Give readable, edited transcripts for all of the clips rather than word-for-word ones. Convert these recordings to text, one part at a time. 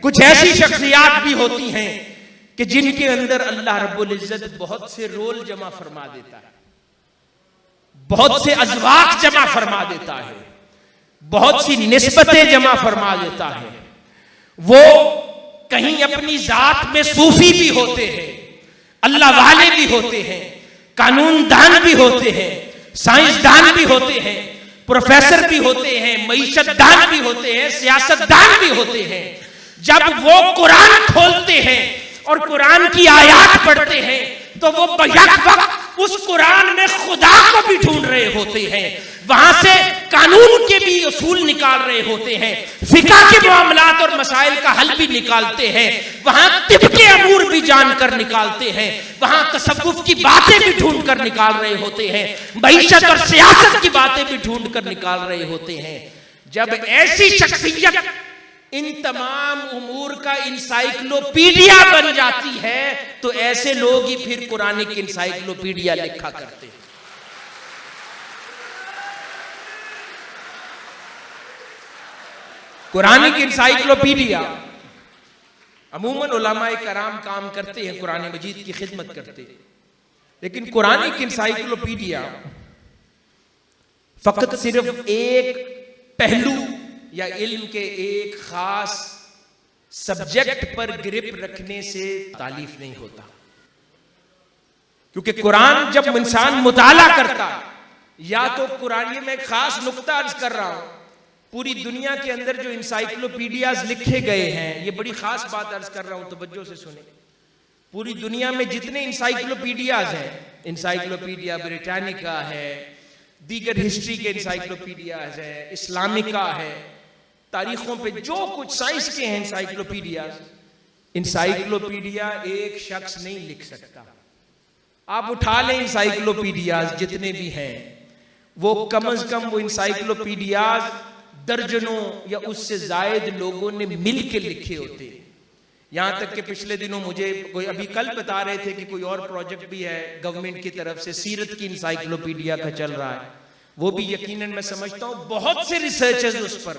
کچھ ایسی شخصیات بھی ہوتی ہیں کہ جن کے اندر اللہ رب العزت بہت سے رول جمع فرما دیتا ہے، بہت سے ازواج جمع فرما دیتا ہے، بہت سی نسبتیں جمع فرما دیتا ہے۔ وہ کہیں اپنی ذات میں صوفی بھی ہوتے ہیں، اللہ والے بھی ہوتے ہیں، قانون دان بھی ہوتے ہیں، سائنس دان بھی ہوتے ہیں، پروفیسر بھی ہوتے ہیں، معیشت دان بھی ہوتے ہیں، سیاست دان بھی ہوتے ہیں۔ جب وہ قرآن کھولتے ہیں اور قرآن کی آیات پڑھتے ہیں تو وہ بیک وقت اس قرآن میں خدا کو بھی ڈھونڈ رہے ہوتے ہیں، وہاں سے قانون کے بھی اصول نکال رہے ہوتے ہیں، فقہ کے معاملات اور مسائل کا حل بھی نکالتے ہیں، وہاں طب کے امور بھی جان کر نکالتے ہیں، وہاں تصوف کی باتیں بھی ڈھونڈ کر نکال رہے ہوتے ہیں، معیشت اور سیاست کی باتیں بھی ڈھونڈ کر نکال رہے ہوتے ہیں۔ جب ایسی شخصیت ان تمام امور کا انسائکلوپیڈیا بن جاتی ہے تو ایسے لوگ ہی پھر قرآن کی انسائکلوپیڈیا لکھا کرتے ہیں۔ قرآن کی انسائکلوپیڈیا عموماً علماء کرام کام کرتے ہیں، قرآن مجید کی خدمت کرتے ہیں، لیکن قرآن کی انسائکلوپیڈیا فقط صرف ایک پہلو یا علم کے ایک خاص سبجیکٹ پر گرپ رکھنے سے تالیف نہیں ہوتا، کیونکہ قرآن جب انسان مطالعہ کرتا یا تو قرآن میں ایک خاص نقطہ عرض کر رہا ہوں، پوری دنیا کے اندر جو انسائکلوپیڈیاز لکھے گئے ہیں، یہ بڑی خاص بات عرض کر رہا ہوں، توجہ سے سنیں۔ پوری دنیا میں جتنے انسائکلوپیڈیاز ہیں، انسائکلوپیڈیا بریٹانیکا ہے، دیگر ہسٹری کے انسائکلوپیڈیاز ہے، اسلامکا ہے، تاریخوں پہ جو کچھ سائنس کے ہیں انسائکلوپیڈیا ایک شخص نہیں لکھ سکتا۔ آپ اٹھا لیں انسائکلوپیڈیاز جتنے بھی ہیں، وہ کم از کم وہ انسائکلوپیڈیاز درجنوں یا اس سے زائد لوگوں نے مل کے لکھے ہوتے ہیں۔ یہاں تک کہ پچھلے دنوں مجھے کوئی ابھی کل بتا رہے تھے کہ کوئی اور پروجیکٹ بھی ہے گورنمنٹ کی طرف سے، سیرت کی انسائکلوپیڈیا کا چل رہا ہے، وہ بھی یقیناً میں سمجھتا ہوں بہت سے ریسرچرز اس پر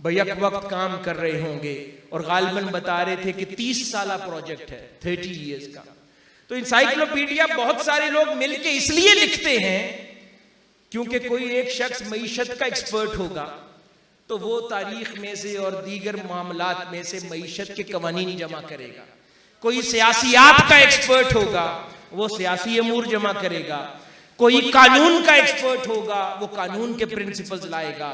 بیک وقت کام کر رہے ہوں گے، اور غالباً بتا رہے تھے کہ 30 سالہ پروجیکٹ ہے، 30 ایئرز کا۔ تو انسائکلوپیڈیا بہت سارے لوگ مل کے اس لیے لکھتے ہیں کیونکہ کوئی ایک شخص معیشت کا ایکسپرٹ ہوگا تو وہ تاریخ میں سے اور دیگر معاملات میں سے معیشت کے قوانین جمع کرے گا، کوئی سیاسیات کا ایکسپرٹ ہوگا وہ سیاسی امور جمع کرے گا، کوئی قانون کا ایکسپرٹ ہوگا وہ قانون کے پرنسپلز لائے گا،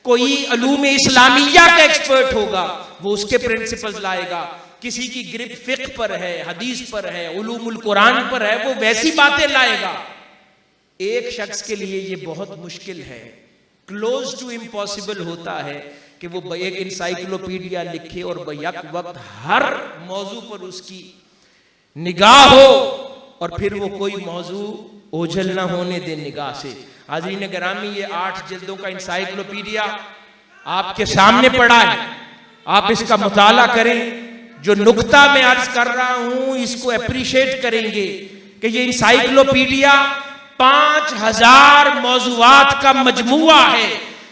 کوئی علوم اسلامیہ کا ایکسپرٹ ہوگا وہ اس کے پرنسپلز لائے گا، کسی کی گرپ فقہ پر ہے، حدیث پر ہے، علوم القرآن پر ہے، وہ ویسی باتیں لائے گا۔ ایک شخص کے لیے یہ بہت مشکل ہے، کلوز ٹو امپاسبل ہوتا ہے کہ وہ ایک انسائکلوپیڈیا لکھے اور بیک وقت ہر موضوع پر اس کی نگاہ ہو اور پھر وہ کوئی موضوع اوجھل نہ ہونے دے نگاہ سے۔ حاضرین گرامی، یہ 8 جلدوں کا انسائکلوپیڈیا آپ کے سامنے پڑا ہے، آپ اس کا مطالعہ کریں۔ جو نقطہ میں عرض کر رہا ہوں اس کو اپریشیٹ کریں گے کہ یہ انسائکلوپیڈیا 5000 موضوعات کا مجموعہ ہے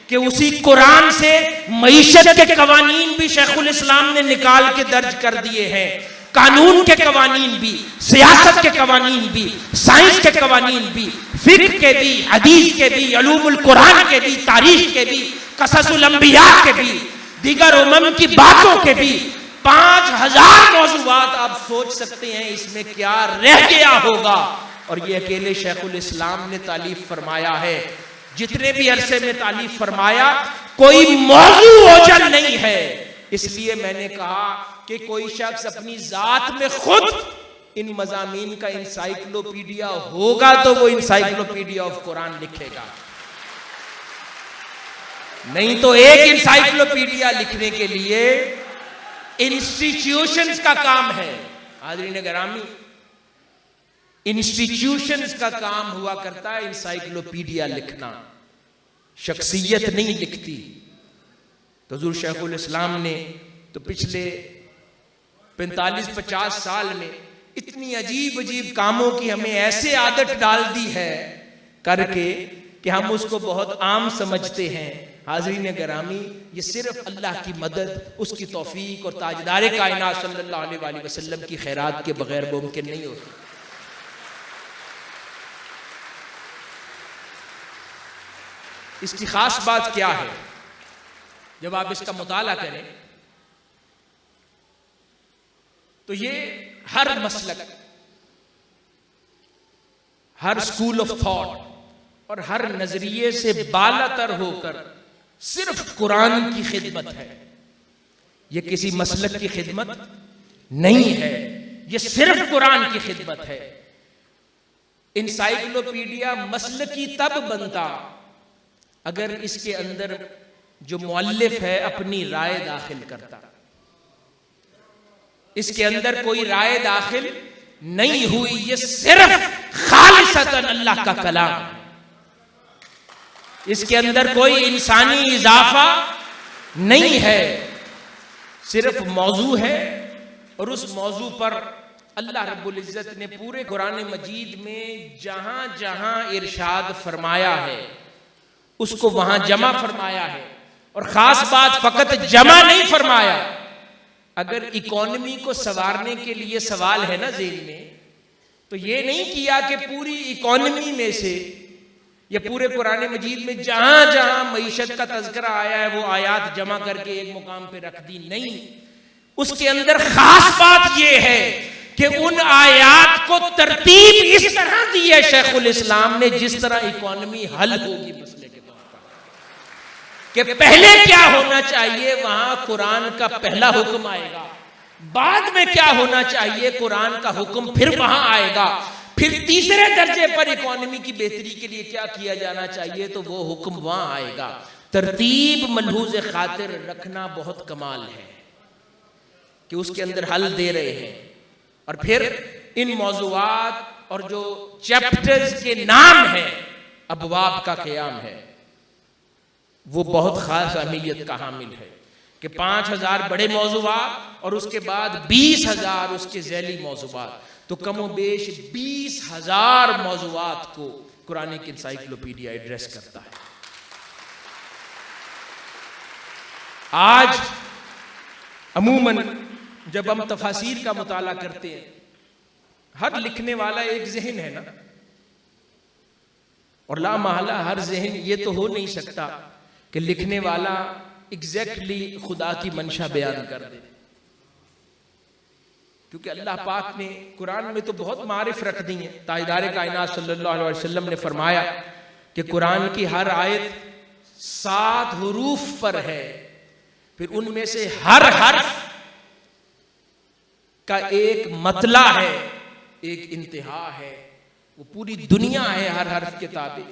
کہ اسی قرآن سے معیشت کے قوانین بھی شیخ الاسلام نے نکال کے درج کر دیے ہیں، قانون کے قوانین بھی، سیاست کے قوانین بھی، سائنس کے قوانین بھی، فقہ کے بھی، حدیث کے بھی، علوم القرآن کے بھی، تاریخ کے بھی، قصص الانبیاء کے بھی، دیگر امم کی باتوں کے بھی 5000 موضوعات۔ آپ سوچ سکتے ہیں اس میں کیا رہ گیا ہوگا، اور یہ اکیلے شیخ الاسلام نے تالیف فرمایا ہے۔ جتنے بھی عرصے میں تالیف فرمایا کوئی موضوع اوجھل نہیں ہے، اس لیے میں نے کہا کہ کوئی شخص اپنی ذات میں خود ان مضامین کا انسائکلوپیڈیا ہوگا تو وہ انسائکلوپیڈیا آف قرآن لکھے گا، نہیں تو ایک انسائکلوپیڈیا لکھنے کے لیے انسٹیٹیوشنز کا کام ہے۔ حاضرین گرامی، انسٹیٹیوشنز کا کام ہوا کرتا ہے انسائکلوپیڈیا لکھنا، شخصیت نہیں لکھتی۔ تو حضور شیخ الاسلام نے تو پچھلے 45-50 سال میں اتنی عجیب عجیب کاموں کی ہمیں ایسے عادت ڈال دی ہے کر کے کہ ہم اس کو بہت عام سمجھتے ہیں، حاضرین گرامی، یہ صرف اللہ کی مدد، اس کی توفیق اور تاجدار کائنات صلی اللہ علیہ وآلہ وسلم کی خیرات کے بغیر ممکن نہیں ہوتی۔ اس کی خاص بات کیا ہے؟ جب آپ اس کا مطالعہ کریں تو یہ ہر مسلک، ہر اسکول آف تھاٹ اور ہر نظریے سے بالا تر ہو کر صرف قرآن کی خدمت ہے۔ یہ کسی مسلک کی خدمت نہیں ہے، یہ صرف قرآن کی خدمت ہے۔ انسائکلوپیڈیا مسلکی تب بنتا اگر اس کے اندر جو مؤلف ہے اپنی رائے داخل کرتا۔ اس کے اندر کوئی رائے داخل نہیں ہوئی، یہ صرف خالصتاً اللہ کا کلام ہے۔ اس کے اندر کوئی انسانی اضافہ نہیں ہے، صرف موضوع ہے، اور اس موضوع پر اللہ رب العزت نے پورے قرآن مجید میں جہاں جہاں ارشاد فرمایا ہے اس کو وہاں جمع فرمایا ہے۔ اور خاص بات، فقط جمع نہیں فرمایا، اگر اکانومی کو سنوارنے کے لیے سوال ہے نا ذہن میں، تو یہ نہیں کیا کہ پوری اکانومی میں سے یا پورے قرآن مجید میں جہاں جہاں معیشت کا تذکرہ آیا ہے وہ آیات جمع کر کے ایک مقام پہ رکھ دی، نہیں۔ اس کے اندر خاص بات یہ ہے کہ ان آیات کو ترتیب اس طرح دی ہے شیخ الاسلام نے جس طرح اکانومی حل ہوگی مسئلے کے طور پر، کہ پہلے کیا ہونا چاہیے وہاں قرآن کا پہلا حکم آئے گا، بعد میں کیا ہونا چاہیے قرآن کا حکم پھر وہاں آئے گا، پھر تیسرے درجے پر اکانومی کی بہتری کے لیے کیا کیا جانا چاہیے تو وہ حکم وہاں آئے گا۔ ترتیب ملحوظ خاطر رکھنا بہت کمال ہے کہ اس کے اندر حل دے رہے ہیں، اور پھر ان موضوعات اور جو چیپٹرز کے نام ہیں، ابواب کا قیام ہے، وہ بہت خاص اہمیت کا حامل ہے کہ 5000 بڑے موضوعات اور اس کے بعد 20000 اس کے ذیلی موضوعات، تو کم و بیش 20000 موضوعات کو قرآن کی انسائکلوپیڈیا ایڈریس کرتا ہے۔ آج عموماً جب ہم تفاسیر کا مطالعہ کرتے ہیں، ہر لکھنے والا ایک ذہن ہے نا، اور لا محالہ ہر ذہن یہ تو ہو نہیں سکتا کہ لکھنے والا ایگزیکٹلی خدا کی منشا بیان کر دے، کیونکہ اللہ پاک نے قرآن میں تو بہت معارف رکھ دی ہیں۔ تاجدار کائنات صلی اللہ علیہ وسلم نے فرمایا کہ قرآن کی ہر آیت 7 حروف پر ہے، پھر ان میں سے ہر حرف کا ایک مطلع ہے، ایک انتہا ہے، وہ پوری دنیا ہے ہر حرف کے تابع۔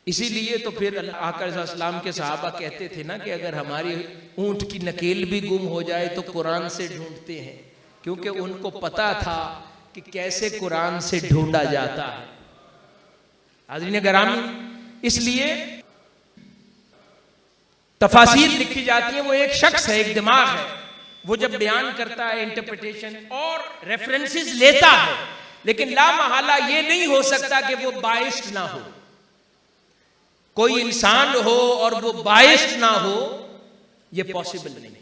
اسی لیے تو پھر آقا علیہ السلام کے صحابہ کہتے تھے نا کہ اگر ہماری اونٹ کی نکیل بھی گم ہو جائے تو قرآن سے ڈھونڈتے ہیں، کیونکہ ان کو پتا تھا کہ کیسے قرآن سے ڈھونڈا جاتا ہے۔ حاضرین گرامی، اس لیے تفاسیر لکھی جاتی ہیں، وہ ایک شخص ہے، ایک دماغ ہے، وہ جب بیان کرتا ہے انٹرپریٹیشن اور ریفرنسز لیتا ہے، لیکن لا محالہ یہ نہیں ہو سکتا کہ وہ بائسڈ نہ ہو۔ کوئی انسان ہو اور وہ بائسڈ نہ ہو، یہ پاسبل نہیں ہے،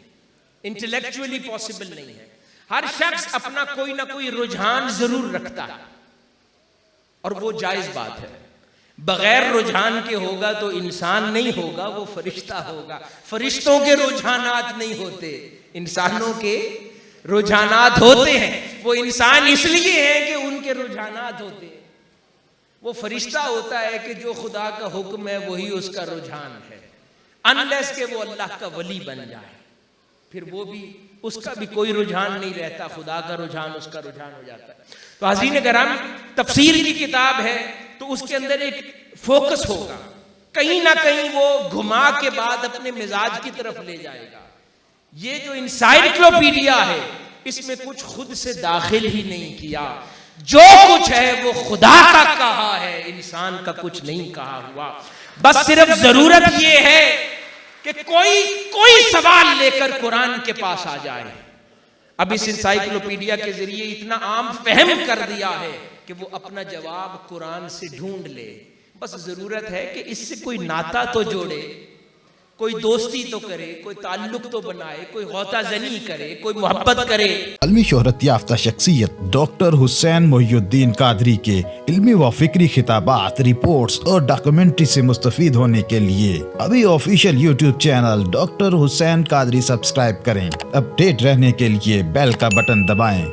انٹلیکچولی پاسبل نہیں ہے۔ ہر شخص اپنا کوئی نہ کوئی رجحان ضرور رکھتا ہے، اور وہ جائز بات ہے۔ بغیر رجحان کے ہوگا تو انسان نہیں ہوگا، وہ فرشتہ ہوگا۔ فرشتوں کے رجحانات نہیں ہوتے، انسانوں کے رجحانات ہوتے ہیں۔ وہ انسان اس لیے ہیں کہ ان کے رجحانات ہوتے ہیں۔ وہ فرشتہ ہوتا ہے کہ جو خدا کا حکم ہے وہی اس کا رجحان ہے، انلیس کہ وہ اللہ کا ولی بن جائے، پھر وہ بھی اس کا بھی کوئی رجحان نہیں رہتا، خدا کا رجحان اس کا رجحان ہو جاتا ہے۔ تو حاضرین گرامی، تفسیر کی کتاب ہے تو اس کے اندر ایک فوکس ہوگا، کہیں نہ کہیں وہ گھما کے بعد اپنے مزاج کی طرف لے جائے گا۔ یہ جو انسائکلوپیڈیا ہے اس میں کچھ خود سے داخل ہی نہیں کیا، جو کچھ ہے وہ خدا کا کہا ہے، انسان کا کچھ نہیں کہا ہوا۔ بس صرف ضرورت یہ ہے کہ کوئی سوال لے کر قرآن کے پاس آ جائے۔ اب اس انسائکلوپیڈیا کے ذریعے اتنا عام فہم کر دیا ہے کہ وہ اپنا جواب قرآن سے ڈھونڈ لے، بس ضرورت ہے کہ اس سے کوئی ناتا تو جوڑے، کوئی دوستی تو کرے, کوئی تعلق تو بنائے, کوئی غوطہ زنی کرے, کوئی محبت کرے. عالمی شہرت یافتہ شخصیت ڈاکٹر حسین محی الدین قادری کے علمی و فکری خطابات, رپورٹس اور ڈاکومنٹری سے مستفید ہونے کے لیے ابھی آفیشیل یوٹیوب چینل ڈاکٹر حسین قادری سبسکرائب کریں. اپڈیٹ رہنے کے لیے بیل کا بٹن دبائیں.